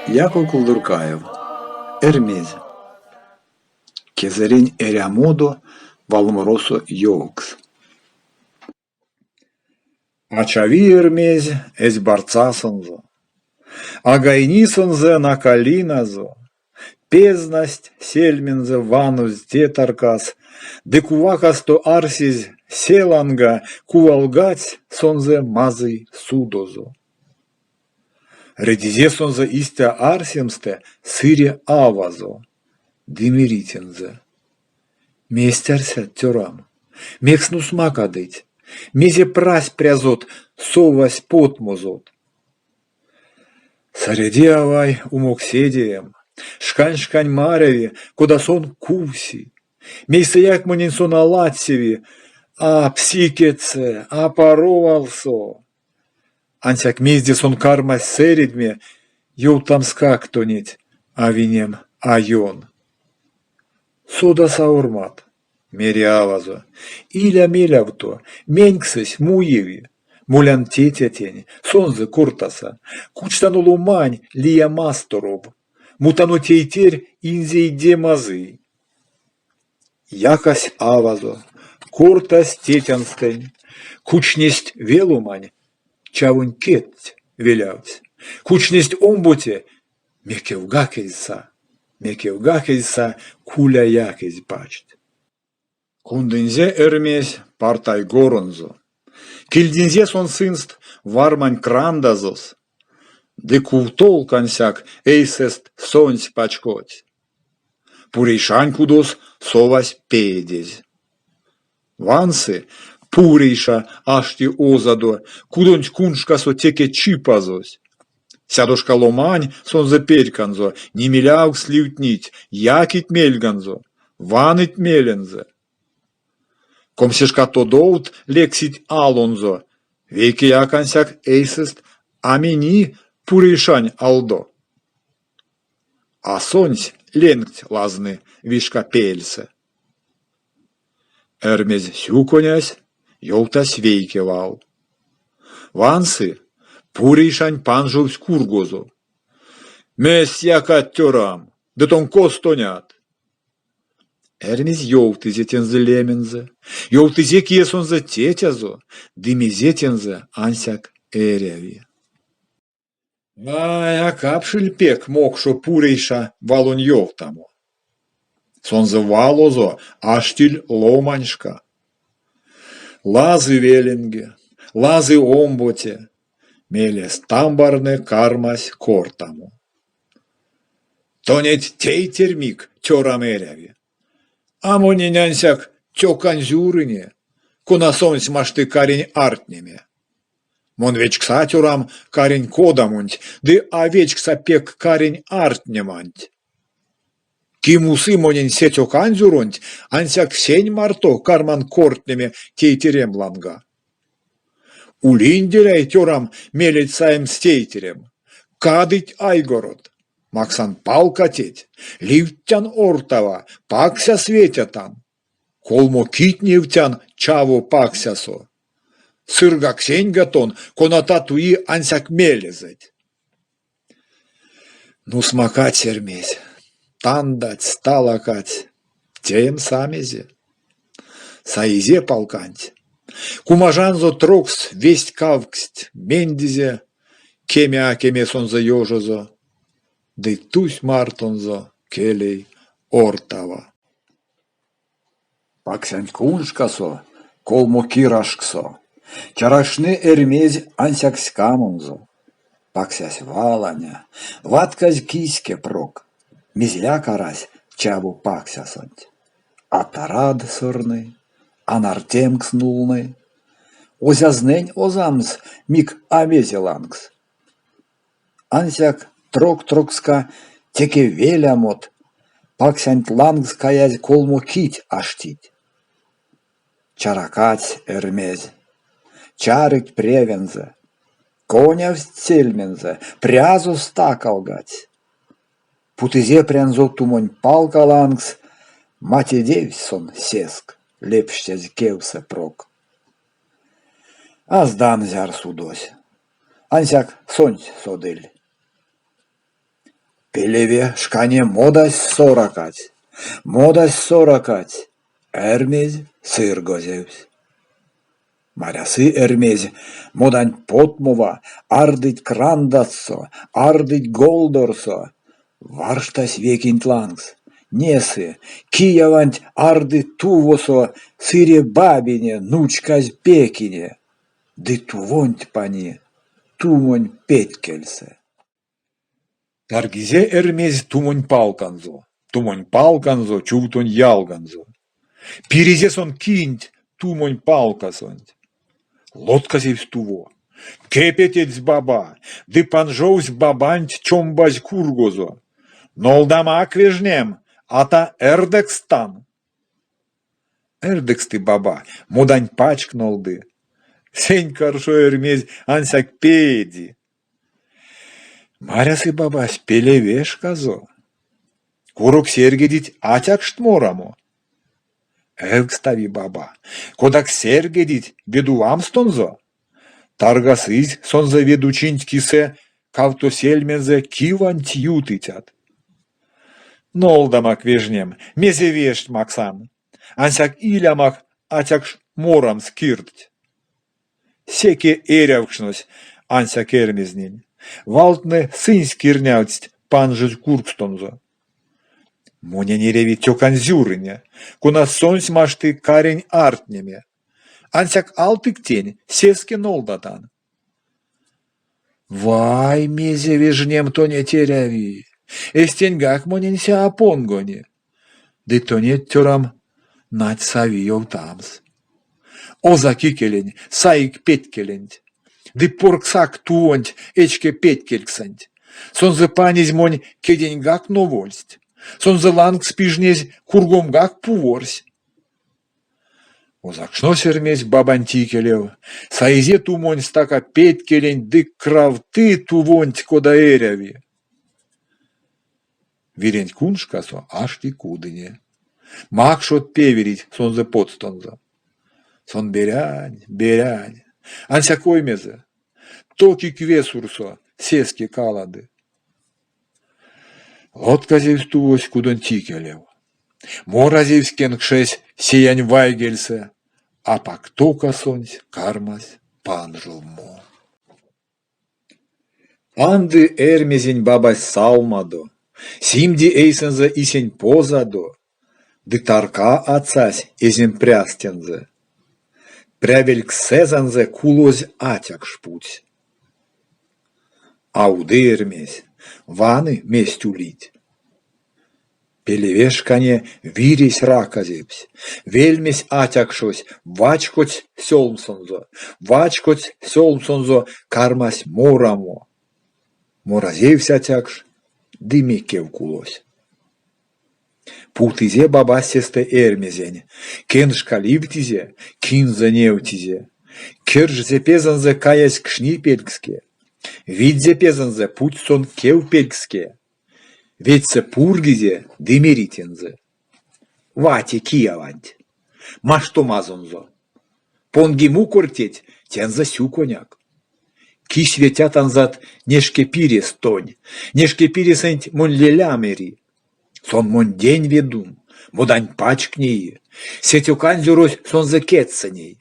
Яков Кулдуркаев, Эрмез. Кезерень эрямодо валморосо йокс. Ачави Эрмез эс барцасонзо. Агайнисонзе на калиназо. Пезнасть сельмензе ванус детаркас. Декувакасто арсиз селанга кувалгать сонзе мазый судозо. Редизесонзе истя арсимсте сыре авазо. Димиритензе. Местерся тёрам. Мекснус макадыть. Мезе прась прязот, совась потмозот. Сареди авай умокседием. Шкань мареви, куда сон куси. Мейса як манин сон алатсеви, а псикеце, а паровалсо. Ансяк мезде сон кармась середме, ел там скактонить, а винем айон. Сода саурмат, мериавазо, иля мелявто, меньксесь муеви, мулян тетятень, сонзе куртаса, кучтану лумань лия мастороб, мутану тейтерь инзей демазы. Якась авазо, куртас тетянстень, кучнесть велумань, чавунь кеть велявть, кучнесть омбуте, мекевгакельса куля якесь бачт. Кундынзе эрмесь партай горонзо. Кильдинзе сон сынст вармань крандазос. Де кувтол консяк эйсест сонсь пачкоть. Пурейшань кудос совась педезь. Вансы пурейша ашти озадо, кудонь куншкасо теке чипазось. Сядушка ломань сонзе перьканзо, не миляук сливтнить, якит мельганзо, ваныть мелензе. Комсешка тодоут лексить алонзо, веки якансяк эйсест, амени пуришань алдо. А сонсь ленгть лазны вишка пельсе. Эрмез сюконясь, ёлтась вейкевал. Вансы пуришань панжовсь кургозо. Мес яка тёрам, да тон костонят. Эрмез ёлтызе тензе лемензе, ёлтызе киесонзе тетязо, дымезетензе ансяк эряви. А капшель пек мокшо пурейша валонь ёлтамо. Сонзе валозо аштиль ломаньшка. Лазы веленге, лазы омботе, мелес тамбарне кармась кортамо. Тонеть тейтермик тёрам эряви. Амони нянсяк тёканзюрыне, кунасонсь машты карень артнеме. Мон вечкса тёрам карень кодамунть, ды овечкса пек карень артнеманть. Кимусы монень сетёканзюронть, ансяк сень марто карман кортнеме тейтерем ланга. Улинделяй тёрам мелеть саем стейтерем, кадыть айгород, максан палкатеть, ливтян ортава, пакся светятан, колмо китневтян чаво паксясо, сыргак сень гатон, коната туи ансяк мелезеть. Ну смакать сермесь, тандать, сталакать, теем самезе, саизе палканть. Кумажанзо трокс весть кавксть, мендизе, кеме сонзо ёжозо, дый тусь мартонзо, келей ортава. Паксянь куншкасо, колмо кирашксо, чарашны эрмезь ансяк скамонзо, паксясь валаня, ваткась киске прок, мизля карась чаву паксясонть, а тарад сырный, анартемкс нулны, озязнень озамс мик авезелангс. Ансяк трок-трокска теке велямот, паксянь лангс каязь колмо кить аштить. Чаракать эрмезь, чарыть превензе, коня в цельмензе, прязу стакалгать. Путызе прянзо тумонь палкалангс, мате девсон сеск, лепштез кевсе прок. Аздан зяр судось, ансяк сонь содыль. Пелеве шкане модась соракать, эрмез сыр гозевсь. Марясы эрмез модань потмова, ардыть крандатсо, ардыть голдорсо, варштась векинтлангс. Несы, кияванть арды тувосо, сыре бабине, нучкась пекине, ды тувонть пани, тумонь петкельсе. Таргизе эрмез тумонь палканзо, чувтонь ялганзо. Пиризе сон кинть, тумонь палкасонть. Лодказевсь туво, кепетельс баба, ды панжовсь бабанть чомбась кургозо. Нолдама аквежнем, ата эрдекстан. Эрдексты баба, модань пачк нолды. Сень каршо эрмез ансяк педи. Марясы баба спелевеш казо. Курок сергедить атякшт морамо. Эргстави баба, кодак сергедить бедуам стонзо. Таргасызь сонза ведучинть кисе, кавто сельмензе киванть ютытят. Нолдамак вежнем, мезе вешт максан. Ансяк илямак атякш морам скирть. Секе эрявкшнось ансяк эрмезнень. Валтны сынь скирнявтсть панжыз куркстонзо. Моня нереви тёкан зюрыне, куна сонсь машты карень артнеме. Ансяк алтык тень, сеске нолдатан. Вай, мезе вежнем то не теряви. Эстенгак моненся апонгоне. Ды то не тёрам нать савиев тамс. Оза кикелень, саик петкелень. Ды порксак туонть, эчке петкельксанть. Сонзы панизь монь кеденьгак новольсть. Сонзы ланг спижнезь кургомгак пуворсь. Озакшно сермесь бабантикелев, саизе тумонь стака петкелень, ды кравты тувонть кода эряви. Виренть куншкасо ашти кудыне. Макшот певерить сонзы подстонза. Сон берянь, анся коймезе, токи квесурсо, сески калады. Лодказевсь тувось кудон тикелев. Моразевсь кенгшесь сиянь вайгельсе, а пак тока сонсь кармась панжылмо. Анды эрмезень бабась салмадо, симди эйсензе исень позадо, ды тарка ацась эзем прястензе. Прявельк сезанзе кулозь атяк шпуть. Ауды эрмезь, ваны месть улить. Пелевешкане виресь раказепсь, вельмесь атякшось, вачкоть сёлмсонзо, кармась морамо. Моразевсь атякш, дымекев кулось. Путызе бабасесте эрмезень, кеншка ливтизе, кинза невтизе. Керж зепезанзе каясь кшни пелькске, видзе пезанзе путь сон кев пелькске. Ветьсе пургизе дымеритензе. Вати кияванть, машто мазонзо. Понги мукортеть, тенза сюконяк. Киш ветятанзат нешке пирес тонь, нешке пиресенть мон лелямери. Сон мон день ведун, модань пачкнеи, сетюканзюрось сон закетсаней.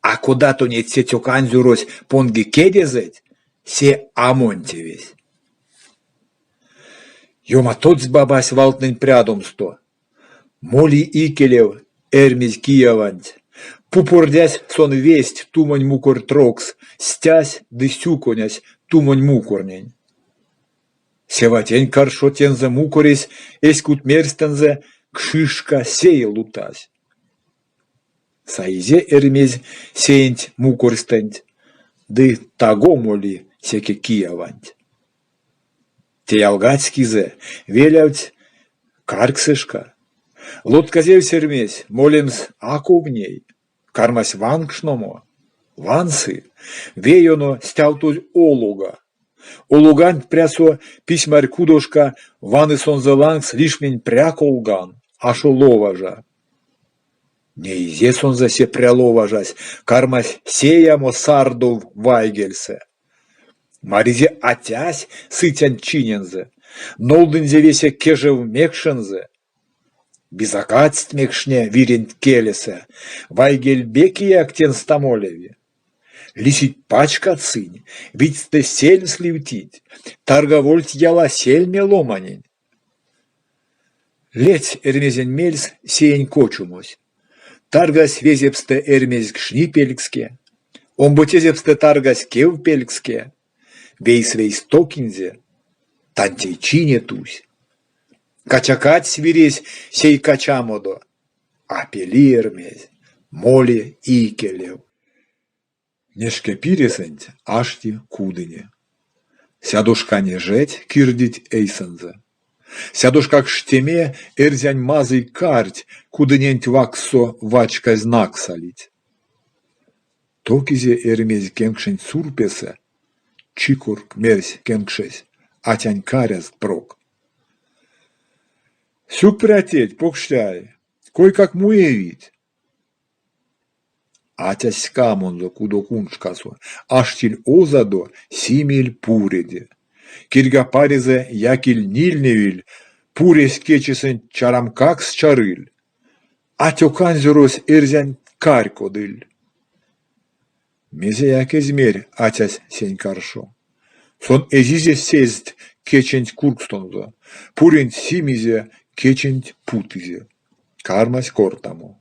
А куда то нет сетюканзюрось понги кедезеть, се амонте весь. Йома тоц бабась валтнень прядомсто. Моли икелев, эрмезь кияванть. Пупордясь сон весть тумань мукор трокс, стясь ды сюконясь тумань мукорнень. Севатень каршо тензе мукоресь, эскут мерстензе, кшишка сей лутась. Саизе эрмезь сеенть мукорстенть, ды таго моли секе кияванть. Теялгацкизе, велявть карксышка. Лодказевсь эрмезь, молемс аковней, кармась вангшномо, вансы, веyoно стявтуль олуга, Олугань прясо письмарь кудошка ваны сонзелангс лишмень пряколган, ашо ловажа. Не изе сонза се пряловажась, кармась сеямо сардов вайгельсе. Маризе атясь сытян чинензе, нолдынзе весе кежев мекшензе. Безакатсть мекшне вирен келесе, вайгельбеки актен стамолеви. Лисить пачка цинь, ведь ты сельм сливтить, торговольт яла сельме ломанень. Леть эрмезен мельс сеень кочумось, таргас везепсте эрмезг шнипельгске, омботезепсте таргас кевпельгске, вейс токинзе, тантей чине тусь. Качакать свиресь сей качамодо, а пели эрмезь, моли икелев. Нешке пиресенть ашти кудыне. Сядушка не жеть кирдить эйсензе. Сядушка к штеме эрзянь мазый карть, кудыненть ваксо вачка знак салить. Токизе эрмезь кемкшень сурпесе, чикурк мерсь кемкшесь, атянь каряст прок. Сюк прятеть, покштай, кой-как муевить. Атясь камонзо кудокуншкасо, аштиль озадо симиль пуреде. Кирга паризе якиль нильневиль, пурес кечесен чарамкакс чарыль. Атёканзюрос эрзянь карькодыль. Мезе якезмерь атясь сень каршо. Сон эзизе сезд кеченть куркстонзо, пуренть симизе кеченть путызе. Кармась кортамо.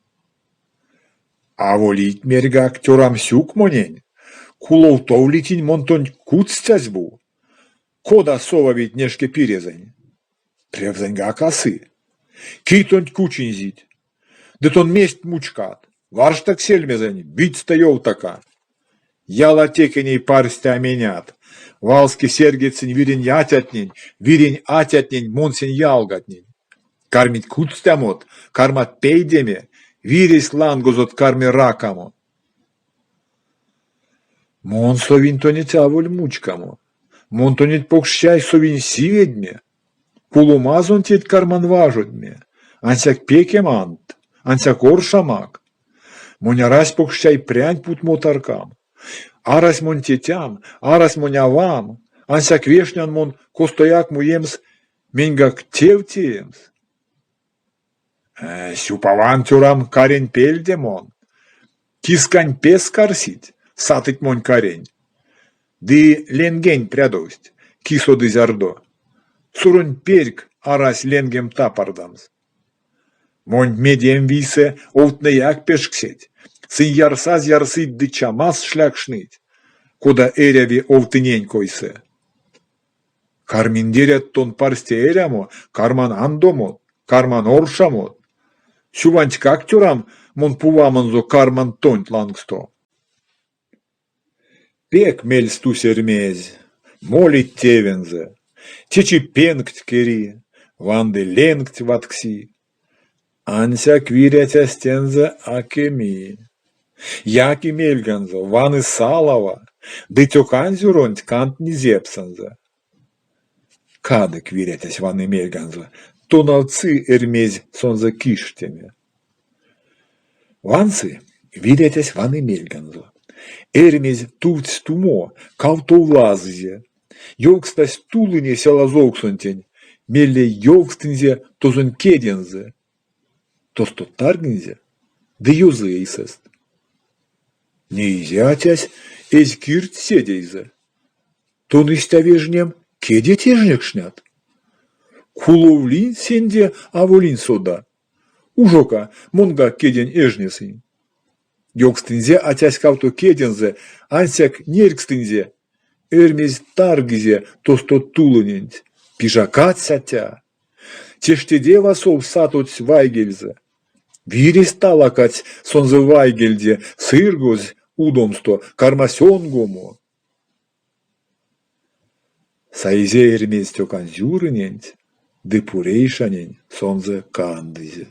А волить мергак тёрам сюк монень, кулов товлитень монтонь куцтясь бу. Кода сова ведь нешке пирезань. Превзаньга косы. Китонь кучензить. Детон месть мучкат. Варштак сельмезань, бить стоял така. Яла текеней парстя менят. Валски сергецень вирень атятнень, вирень атятнень монсень ялгатнень. Кармить куцтямот, кармат пейдеме, виресь лангозот карме ракамо. Мон совин то не тяволь мучкамо. Мон то не покщай совин сиведме. Кулумазон тет карман важотме. Ансяк пекемант, ансяк оршамак. Монярась покщай прянь пут мотаркам. Арась мон тетям, арась монявам. Ансяк вешнян мон костояк муемс, меньгак тевтеемс. Сюпаван тюрам карень пельдемон. Кискань пес карсить, сатыть монь карень. Ды ленгень прядость, кисо ды зярдо. Сурунь перьк арась ленгем тапардамс. Монь медием висе овтнаяк пешксеть. Сын ярсаз ярсыть ды чамас шлякшныть, кода эряви овтынень койсе. Карминдерят тон парсте эрямо, карман андомот, карман оршамот. Сюванть как тюрам мон пуваманзо карман тонь лангсто. Пек мельсту сермезь, молит тевензе, течи пенкть кери, ванды ленкть ваткси. Анся квирятя стензе акеми. Яки мельганзо, ваны салава, дытёканзюронть кант низепсанзе. Кады квирятясь ваны мельганзо, тонавцы эрмезь сонза киштеме. Ванцы вирятясь ваны мельганзо. Эрмезь тувць тумо, кавто влазызе. Йокстась тулыне селазоксонтень, мелле йокстынзе тозон кедензе. Тосто таргнзе, да юзы эйсест. Не изятясь, эзь кирт седейзе. Тон истявежнем кеде тежнек шнят. Куловлин сенде аволин сода. Ужока монга кедень эжнесынь. Йокстынзе атясь кавто кедензе, ансяк неркстынзе, эрмезь таргизе тосто тулыненть, пижакат сатя. Тештеде васов сатоць вайгельзе. Вирис талакать сонзе вайгельде, сыргоз удомсто, кармасёнгому. Сайзе эрмезь тёкан зюрыненть, ды пурейшанень сонзе кандызе.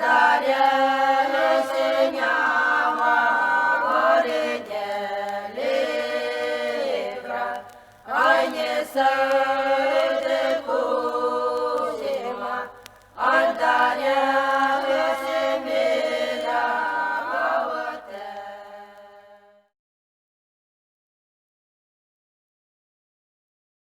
Даля sa